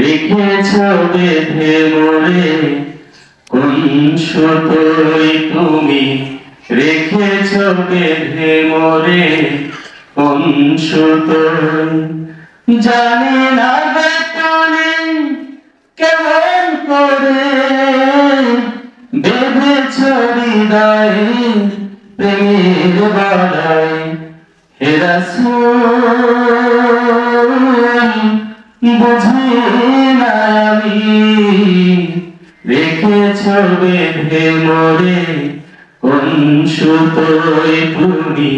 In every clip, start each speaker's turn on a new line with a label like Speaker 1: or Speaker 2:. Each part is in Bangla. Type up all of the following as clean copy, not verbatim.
Speaker 1: রেখেছ বেঁধে মোরে কোন সুতোয় তুমি, রেখেছ বেঁধে মোরে কোন সুতোয়। জানি না বেতনে কেমন করে বেঁধেছ হৃদয়ে প্রেমের বাড়ায়। হে রাসূল বুঝি না আমি, রেখেছ বেঁধে মোরে কোন সুতোয় তুমি,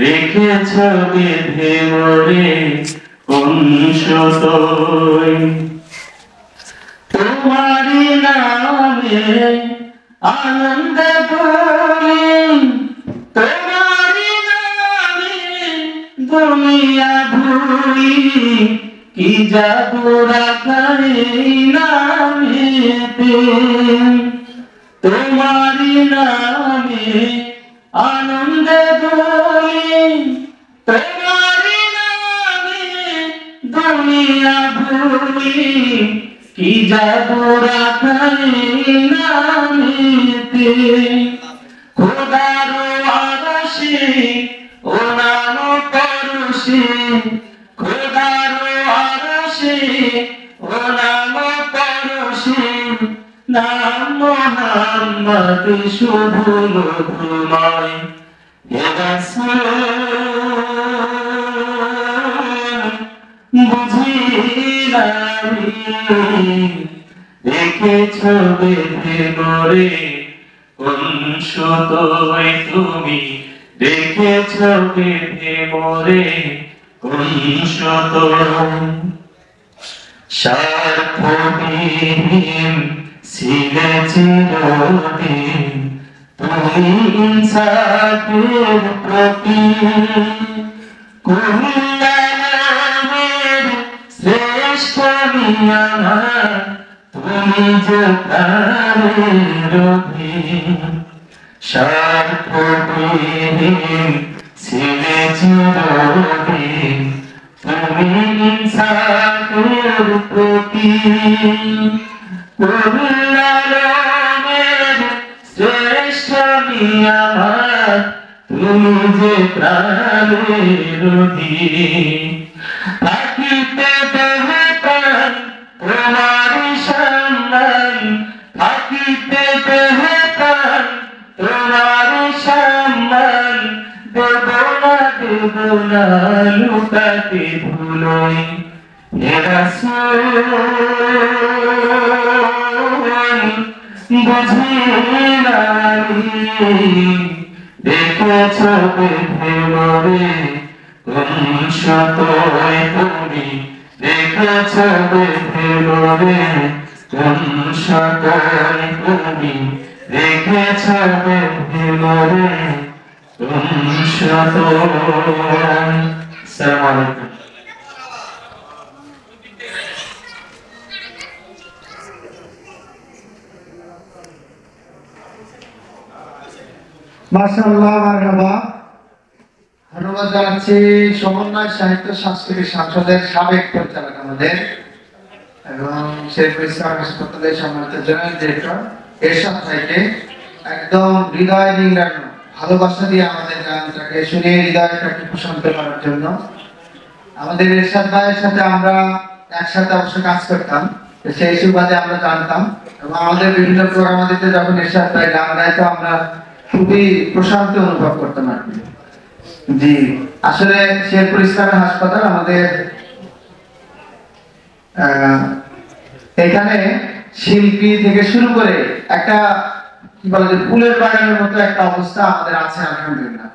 Speaker 1: রেখেছ বেঁধে মোরে কোন সুতোয়। তোমারি নামে আনন্দ করি, তোমারি নামে দুনিয়া ঘুরি, কি জাদু রাখা এই নামেতে। তোমারি নামে আনন্দ করি, তোমারি নামে দুনিয়া ঘুরি, কি জাদু রাখা এই নামেতে। খোদার আরশে ও নাম পরশে, খোদার আরশে ও নাম পরশে, নাম মুহাম্মদ শুধু মধুময়। হে রাসূল বুঝি না আমি, রেখেছ বেঁধে মোরে কোন সুতোয় তুমি, রেখেছ বেঁধে মোরে কোন সুতোয়। স্বার্থহীন ছিলে চিরদিন তুমি ইনসাফের প্রতীক, কুল্লামের শ্রেষ্ঠ নিয়ামত তুমি যে প্রাণের অধীন। স্বার্থহীন ছিলে চিরদিন তুমি ইনসাফের প্রতীক, কুল্লামের শ্রেষ্ঠ নিয়ামত তুমি যে প্রাণের অধীন। থাকিতে দেহে প্রাণ তোমারি সম্মান, থাকিতে দেহে প্রাণ তোমারি সম্মান, দেব না লুটাতে ভুলোই। হে রাসূল বুঝি না আমি, রেখেছ বেঁধে মোরে কোন সুতোয় তুমি, রেখেছ বেঁধে মোরে কোন সুতোয় তুমি, রেখেছ বেঁধে মোরে কোন সুতোয়। আসসালামু আলাইকুম।
Speaker 2: মাশাআল্লাহ, মারহাবা। ধন্যবাদ জানাচ্ছি সমন্বয় সাহিত্য সাংস্কৃতিক সংসদের সাবেক পরিচালক আমাদের এবং শেরপুর ইসলাম হাসপাতালের সম্মানিত জেনারেল ডিরেক্টর এরশাদ ভাইকে, একদম হৃদয় নিংড়ানো ভালোবাসা দিয়ে আমাদের গানটাকে শুনে হৃদয়টাকে প্রশান্ত করার জন্য। আমাদের এরশাদ ভাইয়ের সাথে আমরা একসাথে অবশ্য কাজ করতাম, সেই সুবাদে আমরা জানতাম এবং আমাদের বিভিন্ন প্রোগ্রামাদিতে যখন এরশাদ ভাই গান গাইতো আমরা খুবই প্রশান্তি অনুভব করতাম আর কি। জি, আসলে শেরপুর ইসলাম হাসপাতাল আমাদের এখানে শিল্পী থেকে শুরু করে একটা কি বলে ফুলের বাগানের মতো একটা অবস্থা আমাদের আছে আলহামদুলিল্লাহ।